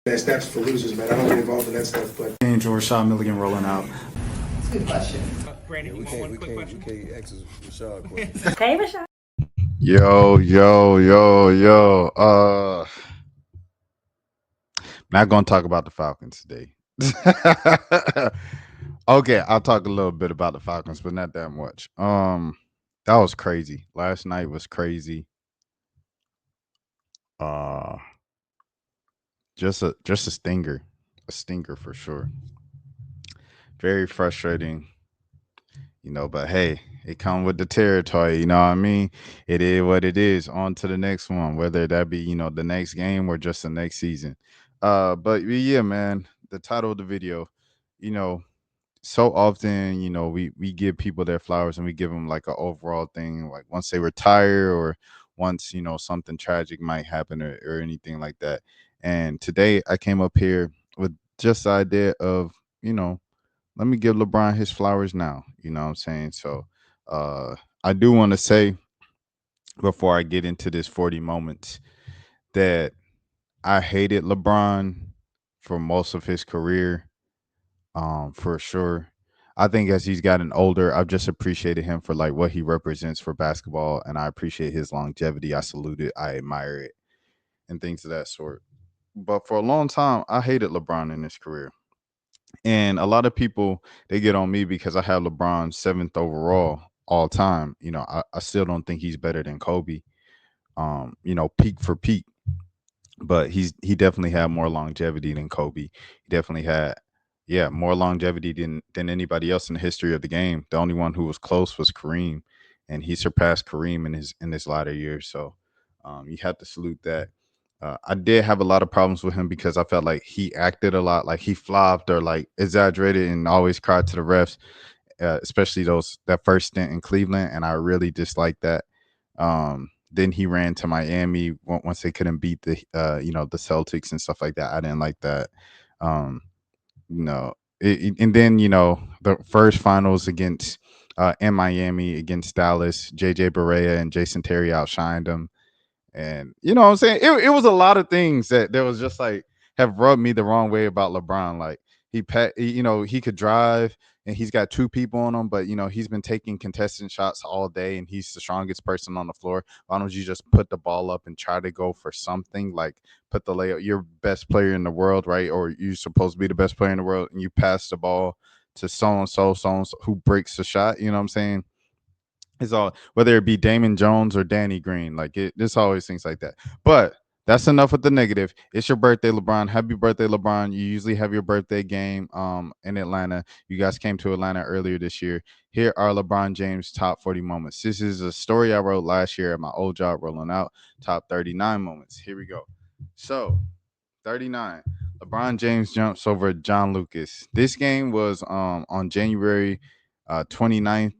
That's for losers, man. I don't get involved in that stuff. But Angel Rashad Milligan rolling out. That's a good question. Brandon, Yeah, you want one quick question? we can't ask Rashad questions. Hey, Rashad. Yo, yo, yo, yo. Not gonna talk about the Falcons today. Okay, I'll talk a little bit about the Falcons, but not that much. That was crazy. Last night was crazy. Uh just a stinger. A stinger for sure. Very frustrating, but hey, it come with the territory, you know what I mean? It is what it is. On to the next one, whether that be, the next game or just the next season. But yeah, man, the title of the video, you know, so often, we give people their flowers and we give them like an overall thing, like once they retire or once, something tragic might happen or anything like that. And today I came up here with just the idea of, let me give LeBron his flowers now. You know what I'm saying? So uh I do want to say before I get into this 40 moments that I hated LeBron for most of his career. For sure. I think as he's gotten older, I've just appreciated him for like what he represents for basketball, and I appreciate his longevity. I salute it, I admire it, and things of that sort. But for a long time, I hated LeBron in his career. And a lot of people they get on me because I have LeBron seventh overall all time. I still don't think he's better than Kobe. Peak for peak, but he definitely had more longevity than Kobe. He definitely had, yeah, more longevity than anybody else in the history of the game. The only one who was close was Kareem, and he surpassed Kareem in his latter years. So you have to salute that. I did have a lot of problems with him because I felt like he acted a lot, like he flopped or like exaggerated and always cried to the refs, especially that first stint in Cleveland, and I really disliked that. Then he ran to Miami once they couldn't beat the Celtics and stuff like that. I didn't like that. Um, you know, and then the first finals against in Miami against Dallas, JJ Barea and Jason Terry outshined him. And you know what I'm saying? It was a lot of things that there was just like have rubbed me the wrong way about LeBron. Like he could drive and he's got two people on him, but he's been taking contested shots all day and he's the strongest person on the floor. Why don't you just put the ball up and try to go for something? Like put the layup, you're best player in the world, right? Or you're supposed to be the best player in the world and you pass the ball to so and so who breaks the shot. You know what I'm saying? It's all whether it be Damon Jones or Danny Green, like there's always things like that. But that's enough with the negative. It's your birthday, LeBron. Happy birthday, LeBron. You usually have your birthday game in Atlanta. You guys came to Atlanta earlier this year. Here are LeBron James top 40 moments. This is a story I wrote last year at my old job, rolling out top 39 moments. Here we go. So 39. LeBron James jumps over John Lucas. This game was on January 29th,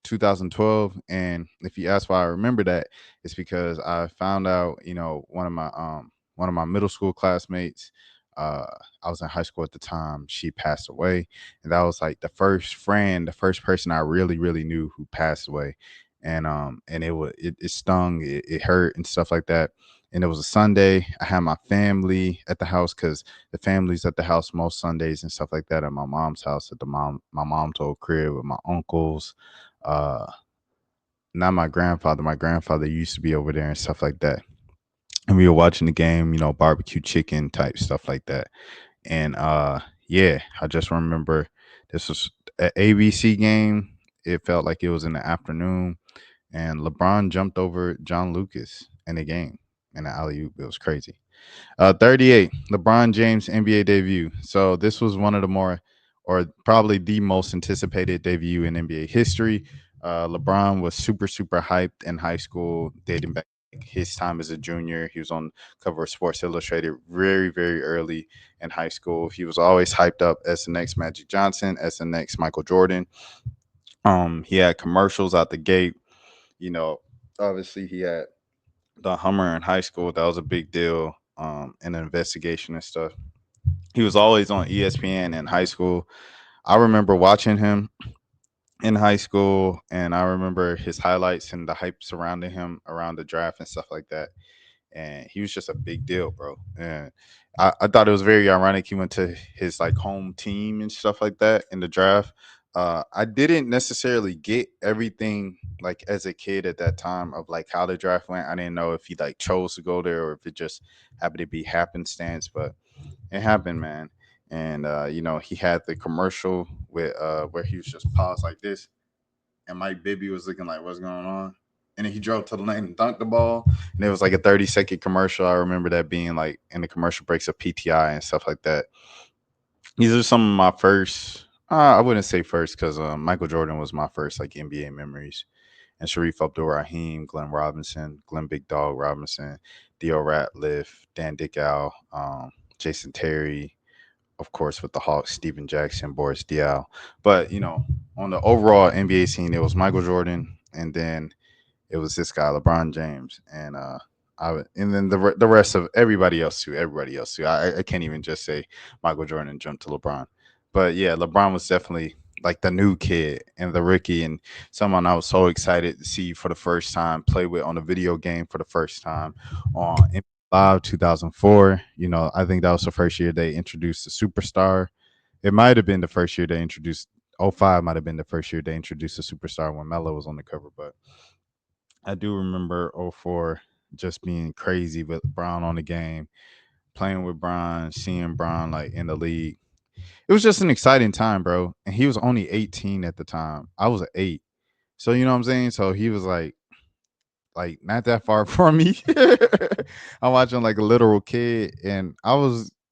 2012. And if you ask why I remember that, it's because I found out, one of my middle school classmates, uh, I was in high school at the time, she passed away. And that was like the first person I really, really knew who passed away. And it stung, it hurt and stuff like that. And it was a Sunday. I had my family at the house because the family's at the house most Sundays and stuff like that. At my mom's house, at my mom's old crib with my uncles. Uh, Not my grandfather. My grandfather used to be over there and stuff like that. And we were watching the game, barbecue chicken type stuff like that. And yeah, I just remember this was an ABC game. It felt like it was in the afternoon, and LeBron jumped over John Lucas in the game in the alley oop. It was crazy. 38, LeBron James NBA debut. So this was one of the more, or probably the most anticipated debut in NBA history. LeBron was super, super hyped in high school, dating back his time as a junior. He was on cover of Sports Illustrated very, very early in high school. He was always hyped up as the next Magic Johnson, as the next Michael Jordan. He had commercials out the gate. You know, Obviously he had the Hummer in high school. That was a big deal. An investigation and stuff. He was always on ESPN in high school. I remember watching him in high school, and I remember his highlights and the hype surrounding him around the draft and stuff like that. And he was just a big deal, bro. And I thought it was very ironic he went to his like home team and stuff like that in the draft. I didn't necessarily get everything like as a kid at that time of like how the draft went. I didn't know if he like chose to go there or if it just happened to be happenstance, but it happened, man. And he had the commercial with where he was just paused like this, and Mike Bibby was looking like, "What's going on?" And then he drove to the lane and dunked the ball, and it was like a 30-second commercial. I remember that being like in the commercial breaks of PTI and stuff like that. These are some of my first. I wouldn't say first because Michael Jordan was my first like NBA memories, and Sharif Abdul-Rahim, Glenn Robinson, Glenn Big Dog Robinson, Theo Ratliff, Dan Dickow, Jason Terry, of course, with the Hawks, Steven Jackson, Boris Diaw. But on the overall NBA scene, it was Michael Jordan, and then it was this guy, LeBron James, and and then the rest of everybody else too. Everybody else too. I can't even just say Michael Jordan and jump to LeBron, but yeah, LeBron was definitely like the new kid and the rookie, and someone I was so excited to see for the first time, play with on a video game for the first time on NBA Live 2004. I think that was the first year they introduced the superstar. It might have been the first year they introduced. '05 might have been the first year they introduced the superstar when Melo was on the cover, but I do remember '04 just being crazy with Brown on the game, playing with Brown, seeing Brown like in the league. It was just an exciting time, bro. And he was only 18 at the time. I was 8. So you know what I'm saying? So he was like not that far from me. I'm watching like a literal kid, and I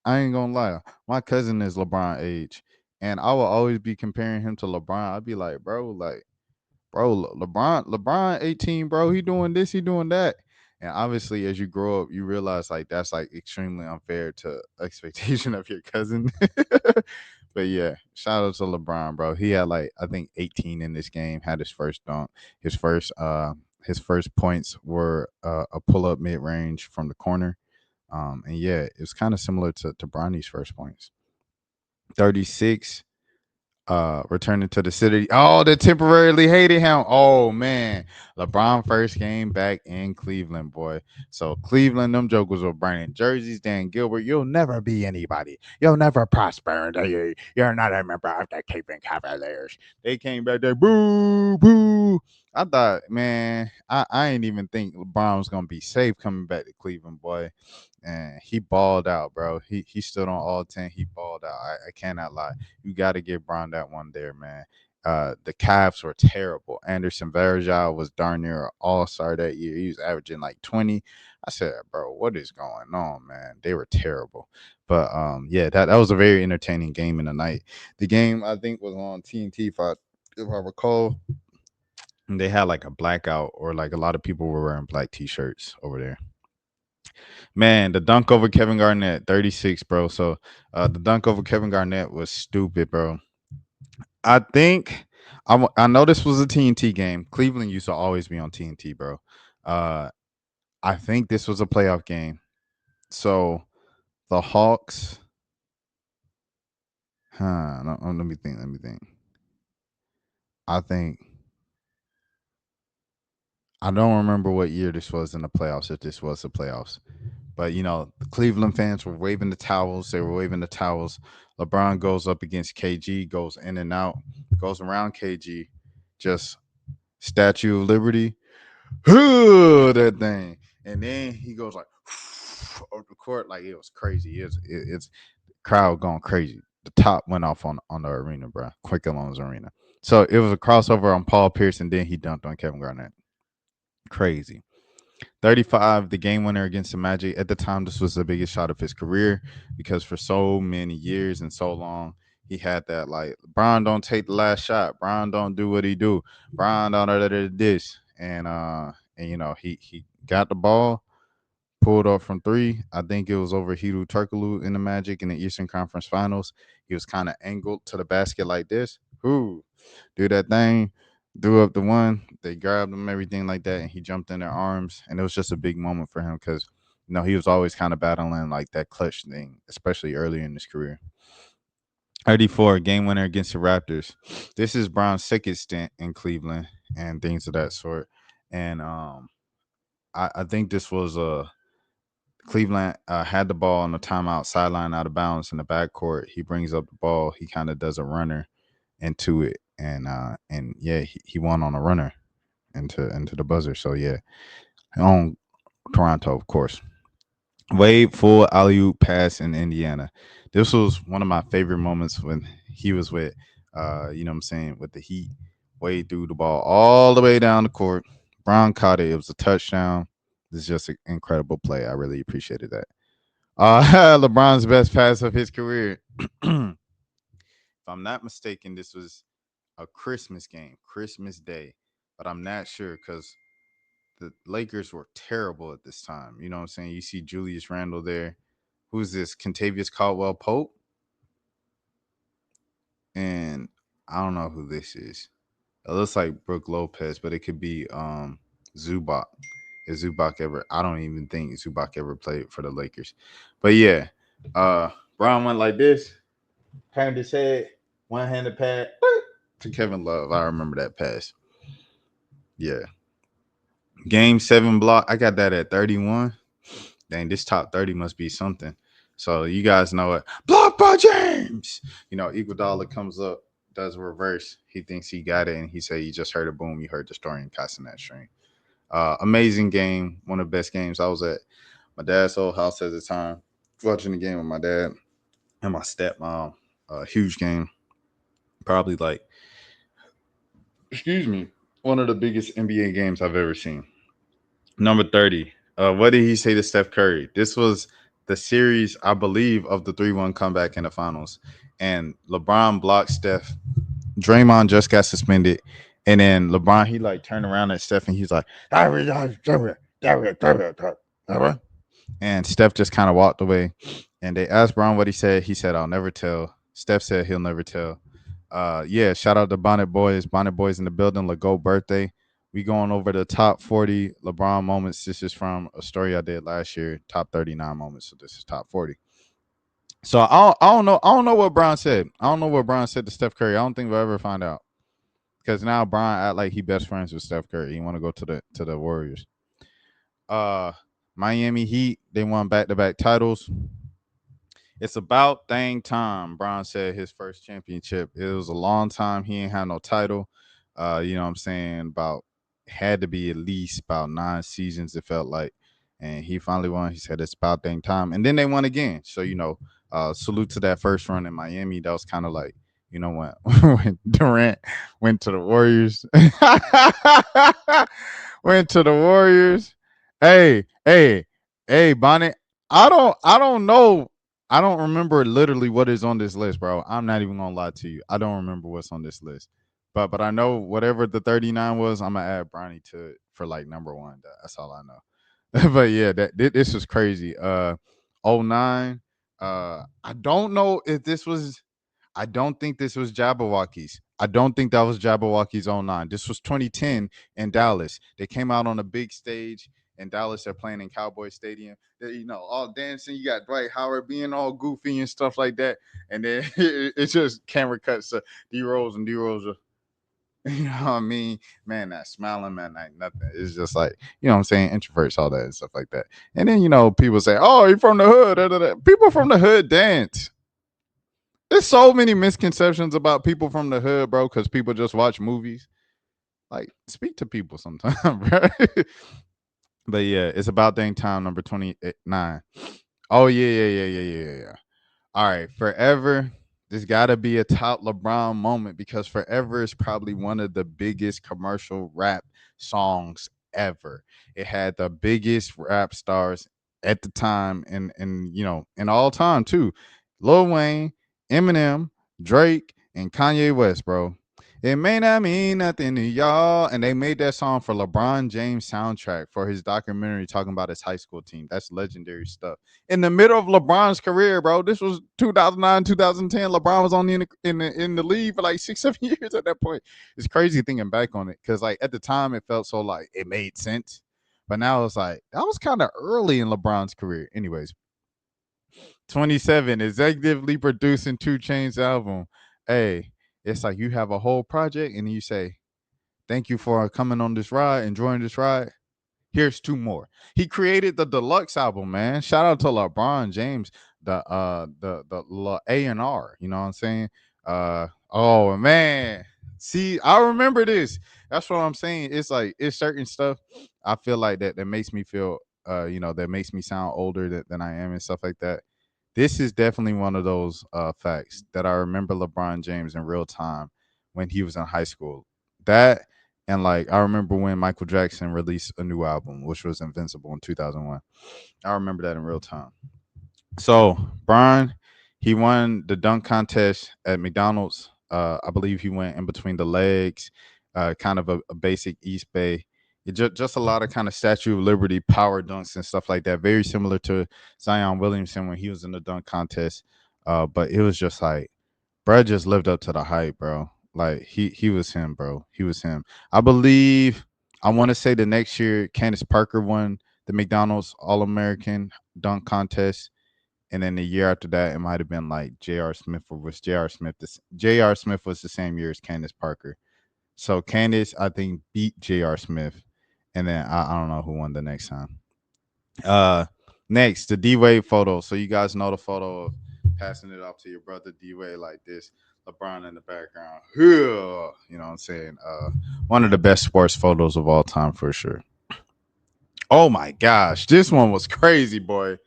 ain't gonna lie, my cousin is LeBron age. And I will always be comparing him to LeBron. I'd be like, bro, LeBron 18, bro, he doing this, he doing that. And obviously as you grow up, you realize like that's like extremely unfair to expectation of your cousin. But yeah, shout out to LeBron, bro. He had like I think 18 in this game, had his first dunk. His first points were a pull up mid range from the corner. And yeah, it was kind of similar to Bronny's first points. 36, returning to the city. Oh, they temporarily hated him. Oh man, LeBron first game back in Cleveland, boy. So Cleveland, them jokers were burning jerseys. Dan Gilbert, you'll never be anybody. You'll never prosper. You're not a member of the Cleveland Cavaliers. They came back there, boo, boo. I thought, man, I ain't even think LeBron was gonna be safe coming back to Cleveland, boy. And he balled out, bro. He stood on all 10. He balled out. I cannot lie. You got to give Brown that one there, man. The Cavs were terrible. Anderson Varejao was darn near an all-star that year. He was averaging like 20. I said, bro, what is going on, man? They were terrible. But yeah, that was a very entertaining game in the night. The game I think was on TNT if I recall. And they had like a blackout, or like a lot of people were wearing black t-shirts over there. Man, the dunk over Kevin Garnett, 36, bro. So the dunk over Kevin Garnett was stupid, bro. I think I know this was a TNT game. Cleveland used to always be on TNT, bro. Uh, I think this was a playoff game. So the Hawks, no, let me think. Let me think. I think I don't remember what year this was in the playoffs. If this was the playoffs, but the Cleveland fans were waving the towels. They were waving the towels. LeBron goes up against KG, goes in and out, goes around KG, just Statue of Liberty, that thing, and then he goes like over the court like it was crazy. It's crowd going crazy. The top went off on the arena, bro. Quick Loans Arena. So it was a crossover on Paul Pierce, and then he dunked on Kevin Garnett. Crazy. 35, the game winner against the Magic. At the time, this was the biggest shot of his career because for so many years and so long, he had that like Brown don't take the last shot. Brown don't do what he do. Brown don't do this. And he got the ball, pulled off from three. I think it was over Hedo Turkoglu in the Magic in the Eastern Conference Finals. He was kind of angled to the basket like this. Who do that thing? Threw up the one. They grabbed him, everything like that, and he jumped in their arms. And it was just a big moment for him because he was always kind of battling like that clutch thing, especially early in his career. 34, game winner against the Raptors. This is Brown's second stint in Cleveland and things of that sort. And I think this was Cleveland had the ball on the timeout, sideline out of bounds in the backcourt. He brings up the ball. He kind of does a runner into it, and yeah, he won on a runner into the buzzer. So yeah, on Toronto, of course. Wade full alley oop pass in Indiana. This was one of my favorite moments when he was with, you know what I'm saying, with the Heat. Wade threw the ball all the way down the court. Brown caught it. It was a touchdown. This is just an incredible play. I really appreciated that. LeBron's best pass of his career. If I'm not mistaken, this was a Christmas game, Christmas Day, but I'm not sure because the Lakers were terrible at this time. You know what I'm saying? You see Julius Randle there. Who's this? Contavious Caldwell Pope. And I don't know who this is. It looks like Brooke Lopez, but it could be Zubac. Is Zubac ever? I don't even think Zubac ever played for the Lakers. But yeah, Brown went like this, turned his head, one-handed pass to Kevin Love. I remember that pass. Yeah. Game 7 block. I got that at 31. Dang, this top 30 must be something. So you guys know it. Block by James. You know, Iguodala comes up, does reverse. He thinks he got it, and he said he just heard a boom. You heard the story and casting that string. Amazing game. One of the best games. I was at my dad's old house at the time, watching the game with my dad and my stepmom. Huge game. Probably like, excuse me, one of the biggest NBA games I've ever seen. Number 30. What did he say to Steph Curry? This was the series, I believe, of the 3-1 comeback in the finals. And LeBron blocked Steph. Draymond just got suspended. And then LeBron, he like turned around at Steph and he's like, and Steph just kind of walked away. And they asked Bron what he said. He said, I'll never tell. Steph said he'll never tell. Yeah, shout out to Bonnet Boys. Bonnet Boys in the building. Lego birthday. We going over the top 40 LeBron moments. This is from a story I did last year. Top 39 moments. So this is top 40. So I don't know. I don't know what Bron said. I don't know what Bron said to Steph Curry. I don't think we'll ever find out. Because now Bron act like he best friends with Steph Curry. He want to go to the Warriors. Uh Miami Heat, they won back-to-back titles. It's about dang time, Bron said his first championship. It was a long time. He ain't had no title. You know what I'm saying? About had to be at least about 9 seasons, it felt like. And he finally won. He said it's about dang time. And then they won again. So, salute to that first run in Miami. That was kind of like, when when Durant went to the Warriors. Went to the Warriors. Hey, Bonnet. I don't know. I don't remember literally what is on this list, bro. I'm not even gonna lie to you. I don't remember what's on this list. But I know whatever the 39 was, I'm gonna add Bronny to it for like number one. That's all I know. But yeah, this was crazy. '09. I don't know if this was I don't think this was Jabberwockies. I don't think that was Jabberwockies '09. This was 2010 in Dallas. They came out on a big stage in Dallas. They're playing in Cowboy Stadium. All dancing. You got Dwight Howard being all goofy and stuff like that. And then it's just camera cuts to D-Rose and D-Rose are, you know what I mean? Man, not smiling, man, like nothing. It's just like, what I'm saying, introverts, all that and stuff like that. And then, people say, oh, you're from the hood. Da, da, da. People from the hood dance. There's so many misconceptions about people from the hood, bro, because people just watch movies. Like, speak to people sometime, bro. But yeah, it's about dang time, number 29. Oh, yeah. All right, Forever. There's got to be a top LeBron moment because Forever is probably one of the biggest commercial rap songs ever. It had the biggest rap stars at the time and all time too. Lil Wayne, Eminem, Drake, and Kanye West, bro. It may not mean nothing to y'all. And they made that song for LeBron James soundtrack for his documentary talking about his high school team. That's legendary stuff in the middle of LeBron's career, bro. This was 2009, 2010. LeBron was only in the league for like 6, 7 years at that point. It's crazy thinking back on it because like at the time it felt so like it made sense, but now it's like that was kind of early in LeBron's career. Anyways, 27 executively producing 2 Chainz album. Hey, it's like you have a whole project and you say, "Thank you for coming on this ride, enjoying this ride." Here's two more. He created the deluxe album, man. Shout out to LeBron James, the A&R. You know what I'm saying? Oh man, see, I remember this. That's what I'm saying. It's like it's certain stuff. I feel like that makes me feel, that makes me sound older than I am and stuff like that. This is definitely one of those facts that I remember LeBron James in real time when he was in high school. That and like I remember when Michael Jackson released a new album, which was Invincible in 2001. I remember that in real time. So Brian, he won the dunk contest at McDonald's. I believe he went in between the legs, kind of a basic East Bay. Just a lot of kind of Statue of Liberty power dunks and stuff like that. Very similar to Zion Williamson when he was in the dunk contest. But it was just like Brad just lived up to the hype, bro. Like he was him, bro. He was him. I believe I want to say the next year Candace Parker won the McDonald's All American dunk contest, and then the year after that it might have been like J.R. Smith, or was J.R. Smith. J.R. Smith was the same year as Candace Parker. So Candace, I think, beat J.R. Smith, and then I don't know who won the next time. Uh, Next, the D Wade photo. So you guys know the photo of passing it off to your brother D Wade like this. LeBron in the background. You know what I'm saying? One of the best sports photos of all time for sure. Oh my gosh, this one was crazy, boy.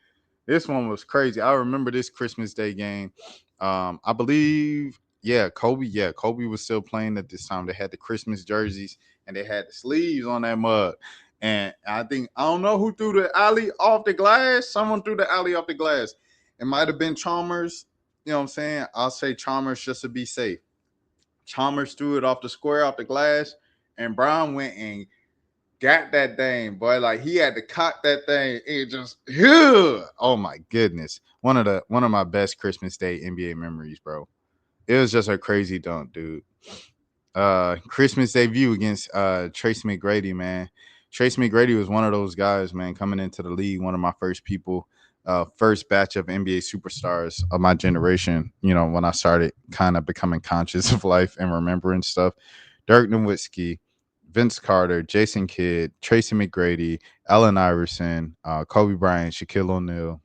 This one was crazy. I remember this Christmas Day game. I believe, Kobe was still playing at this time. They had the Christmas jerseys and they had the sleeves on that mug. And I don't know who threw the alley off the glass. Someone threw the alley off the glass. It might have been Chalmers. You know what I'm saying? I'll say Chalmers just to be safe. Chalmers threw it off the square, off the glass, and Brown went and got that thing, boy. Like he had to cock that thing. It just, oh my goodness, one of my best Christmas Day NBA memories, bro. It was just a crazy dunk, dude. Christmas debut against Tracy McGrady, man. Tracy McGrady was one of those guys, man, coming into the league. One of my first people, first batch of NBA superstars of my generation. You know, when I started kind of becoming conscious of life and remembering stuff. Dirk Nowitzki, Vince Carter, Jason Kidd, Tracy McGrady, Allen Iverson, Kobe Bryant, Shaquille O'Neal.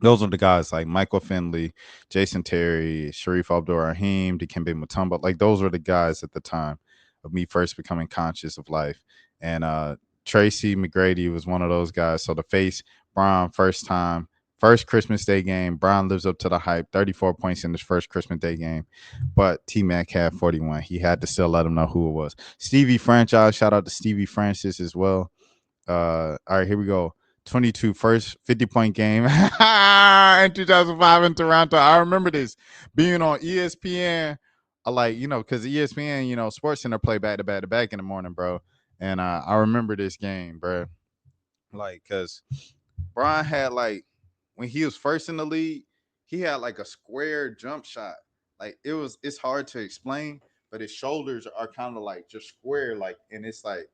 Those are the guys like Michael Finley, Jason Terry, Sharif Abdul-Rahim, Dikembe Mutombo. Like those were the guys at the time of me first becoming conscious of life. And Tracy McGrady was one of those guys. So the face Bron first time, first Christmas Day game. Bron lives up to the hype. 34 points in his first Christmas Day game. But T Mac had 41. He had to still let him know who it was. Stevie Franchise, shout out to Stevie Francis as well. All right, here we go. 22 first 50-point game in 2005 in Toronto. I remember this being on ESPN. I like, because ESPN, Sports Center play back to back to back in the morning, bro. And I remember this game, bro. Like, because Brian had like when he was first in the league, he had like a square jump shot. Like it's hard to explain, but his shoulders are kind of like just square, like, and it's like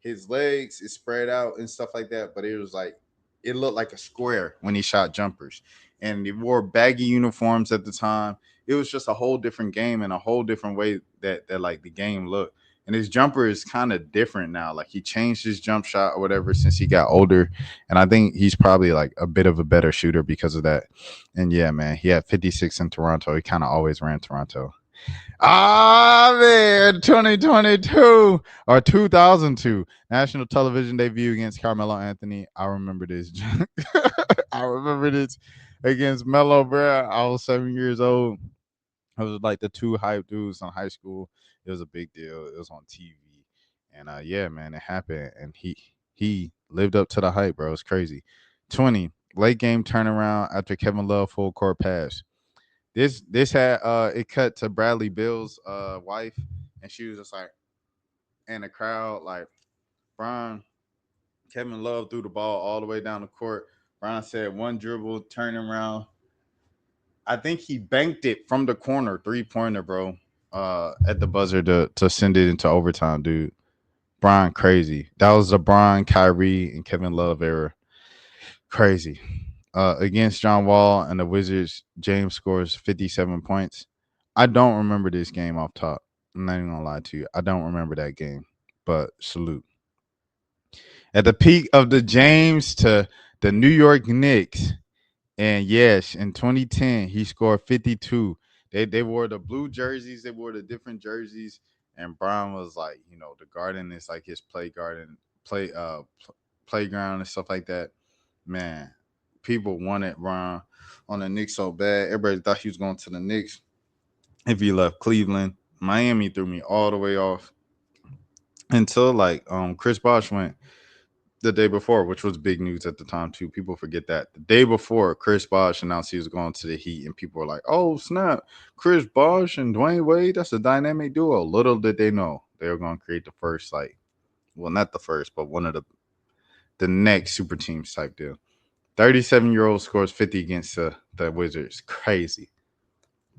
his legs is spread out and stuff like that. But it was like it looked like a square when he shot jumpers, and he wore baggy uniforms at the time. It was just a whole different game and a whole different way that like the game looked. And his jumper is kind of different now. Like he changed his jump shot or whatever since he got older, and I think he's probably like a bit of a better shooter because of that. And yeah, man, he had 56 in Toronto. He kind of always ran Toronto. Ah, man, 2022 or 2002 national television debut against Carmelo Anthony. I remember this. I remember this against Melo, bro. I was 7 years old. I was like the two hype dudes in high school. It was a big deal. It was on TV, and yeah, man, it happened, and he lived up to the hype, bro. It's crazy. 20 late game turnaround after Kevin Love full court pass. This had it cut to Bradley Bill's wife, and she was just like, and the crowd like, Brian, Kevin Love threw the ball all the way down the court. Brian said one dribble, turning around. I think he banked it from the corner, 3-pointer, bro. At the buzzer to send it into overtime, dude. Brian crazy. That was the Brian, Kyrie, and Kevin Love era. Crazy. Against John Wall and the Wizards, James scores 57 points. I don't remember this game off top. I'm not even gonna lie to you. I don't remember that game, but salute. At the peak of the James to the New York Knicks. And yes, in 2010, he scored 52. They wore the blue jerseys, they wore the different jerseys, and Brown was like, the garden is like his playground and stuff like that. Man, people wanted Brown on the Knicks so bad. Everybody thought he was going to the Knicks if he left Cleveland. Miami threw me all the way off until like Chris Bosh went the day before, which was big news at the time too. People forget that the day before Chris Bosh announced he was going to the Heat, and people were like, "Oh snap, Chris Bosh and Dwayne Wade, that's a dynamic duo." Little did they know they were going to create the first, not the first, but one of the next super teams type deal. 37-year-old scores 50 against the Wizards. Crazy.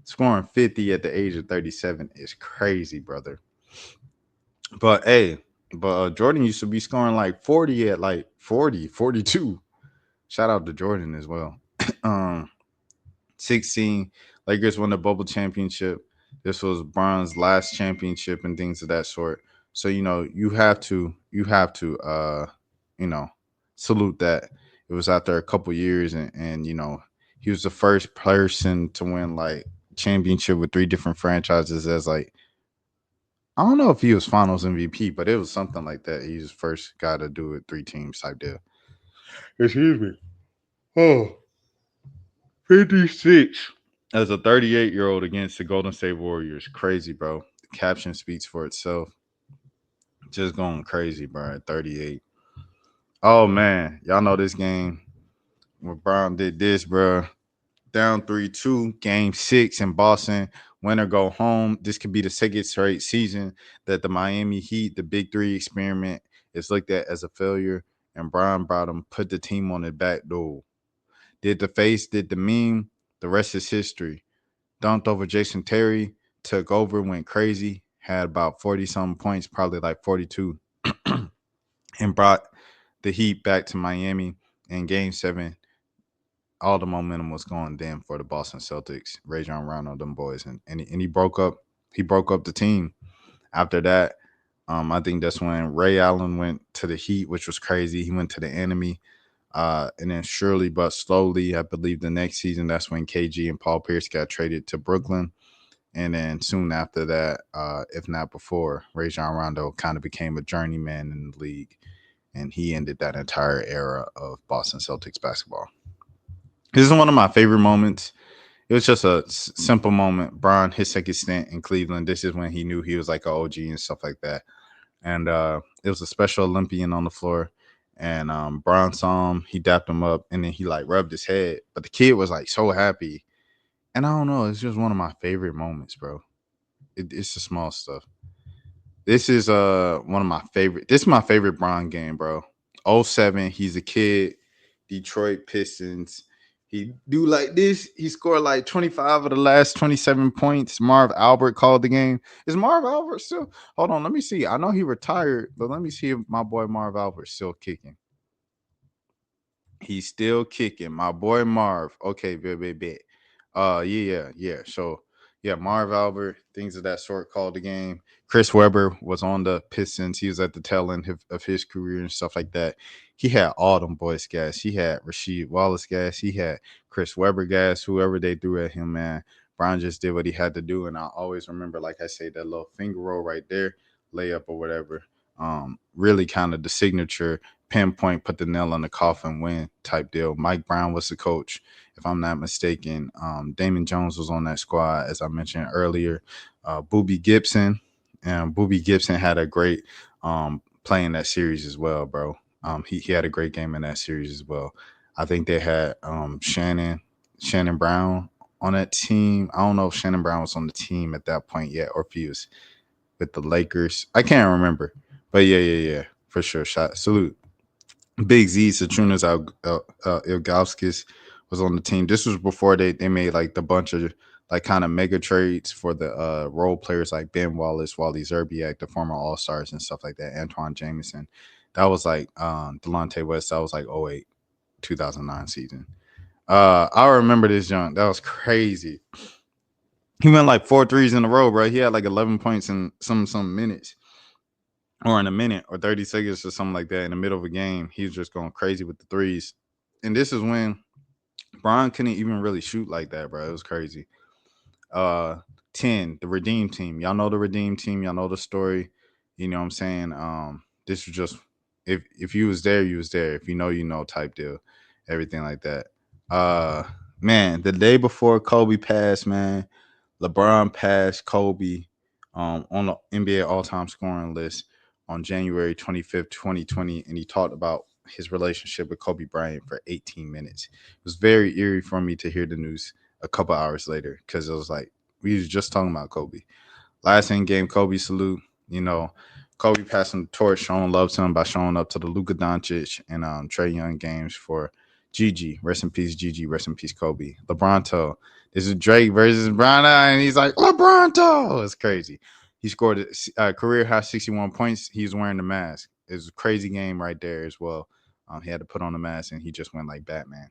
Scoring 50 at the age of 37 is crazy, brother. But hey, Jordan used to be scoring like 40 at like 40, 42. Shout out to Jordan as well. um, 16, Lakers won the bubble championship. This was Bron's last championship and things of that sort. So you have to you know salute that. It was after a couple years, and he was the first person to win like championship with three different franchises as like, I don't know if he was Finals MVP, but it was something like that. He was the first guy to do it, three teams type deal. Excuse me. Oh, 56 as a 38-year-old against the Golden State Warriors. Crazy, bro. The caption speaks for itself. Just going crazy, bro, at 38. Oh, man. Y'all know this game when Brown did this, bro. Down 3-2, game 6 in Boston. Winner go home. This could be the second straight season that the Miami Heat, the Big Three experiment, is looked at as a failure. And Brown brought him, put the team on the back door. Did the meme. The rest is history. Dunked over Jason Terry, took over, went crazy, had about 40-something points, probably like 42, and brought the Heat back to Miami. In Game 7, all the momentum was going then for the Boston Celtics. Rajon Rondo, them boys, and he broke up. He broke up the team. After that, I think that's when Ray Allen went to the Heat, which was crazy. He went to the enemy. And then surely but slowly, I believe the next season, that's when KG and Paul Pierce got traded to Brooklyn. And then soon after that, if not before, Rajon Rondo kind of became a journeyman in the league. And he ended that entire era of Boston Celtics basketball. This is one of my favorite moments. It was just a simple moment. Bron, his second stint in Cleveland. This is when he knew he was like an OG and stuff like that. And it was a Special Olympian on the floor. And Bron saw him. He dapped him up. And then he like rubbed his head. But the kid was like so happy. And I don't know. It's just one of my favorite moments, bro. It's the small stuff. This is one of my favorite. This is my favorite Bron game, bro. 07, he's a kid. Detroit Pistons. He do like this. He scored like 25 of the last 27 points. Marv Albert called the game. Is Marv Albert still? Hold on, let me see. I know he retired, but let me see if my boy Marv Albert's still kicking. He's still kicking. My boy Marv. Okay, bet. Yeah. So, yeah, Marv Albert, things of that sort called the game. Chris Webber was on the Pistons. He was at the tail end of his career and stuff like that. He had all them boys gas. He had Rasheed Wallace gas. He had Chris Webber gas. Whoever they threw at him, man, Brown just did what he had to do. And I always remember, like I say, that little finger roll right there, layup or whatever. Really kind of the signature pinpoint, put the nail on the coffin, win type deal. Mike Brown was the coach, if I'm not mistaken. Damon Jones was on that squad, as I mentioned earlier. Boobie Gibson, and Boobie Gibson had a great play in that series as well, bro. He had a great game in that series as well. I think they had Shannon Brown on that team. I don't know if Shannon Brown was on the team at that point yet, or if he was with the Lakers. I can't remember, but yeah, for sure. Salute. Big Z, Satrunas Ilgauskas was on the team. This was before they made like the bunch of like kind of mega trades for the role players like Ben Wallace, Wally Zerbiak, the former All-Stars and stuff like that, Antoine Jameson. That was like Delonte West. That was like 08, 2009 season. I remember this junk. That was crazy. He went like 4 threes in a row, bro. He had like 11 points in some minutes. or in a minute or 30 seconds or something like that in the middle of a game, he was just going crazy with the threes. And this is when Bron couldn't even really shoot like that, bro. It was crazy. 10, the Redeem team. Y'all know the Redeem team. Y'all know the story. You know what I'm saying? This was just if you was there, you was there. If you know type deal. Everything like that. Man, the day before Kobe passed, man, LeBron passed Kobe on the NBA all-time scoring list on January 25th, 2020, and he talked about his relationship with Kobe Bryant for 18 minutes. It was very eerie for me to hear the news a couple hours later because it was like we was just talking about Kobe. Last in-game Kobe salute. You know, Kobe passing the torch, showing love to him by showing up to the Luka Doncic and Trae Young games for Gigi. Rest in peace, Gigi. Rest in peace, Kobe. LeBronto. This is Drake versus Bron, and he's like, LeBronto. It's crazy. He scored a career high 61 points. He's wearing the mask. It was a crazy game right there as well. He had to put on the mask, and he just went like Batman.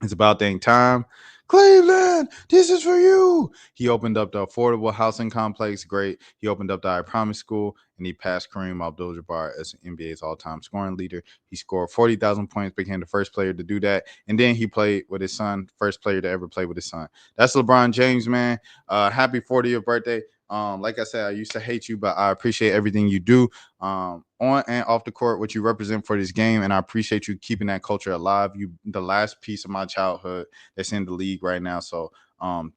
It's about dang time. Cleveland, this is for you. He opened up the affordable housing complex. Great. He opened up the I Promise School, and he passed Kareem Abdul-Jabbar as NBA's all-time scoring leader. He scored 40,000 points, became the first player to do that, and then he played with his son, first player to ever play with his son. That's LeBron James, man. Happy 40th birthday. Like I said, I used to hate you, but I appreciate everything you do on and off the court, what you represent for this game, and I appreciate you keeping that culture alive. You, the last piece of my childhood that's in the league right now. So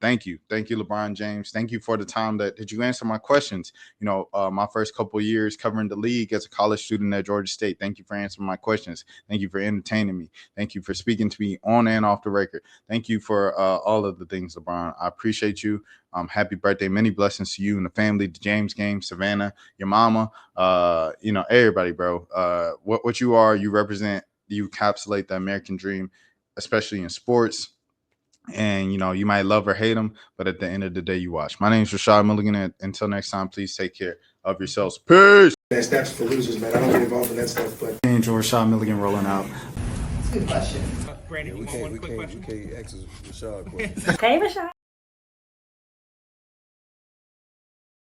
thank you, LeBron James. Thank you for the time that you answer my questions. You know, my first couple of years covering the league as a college student at Georgia State. Thank you for answering my questions. Thank you for entertaining me. Thank you for speaking to me on and off the record. Thank you for all of the things, LeBron. I appreciate you. Happy birthday. Many blessings to you and the family, the James game, Savannah, your mama, you know, everybody, bro. What you are, you represent, you encapsulate the American dream, especially in sports. And, you know, you might love or hate them, but at the end of the day, you watch. My name is Rashad Milligan. And until next time, please take care of yourselves. Peace. That's for losers, man. I don't get involved in that stuff, but. Angel Rashad Milligan rolling out. Good question. We can't ask Rashad questions. Hey, Rashad.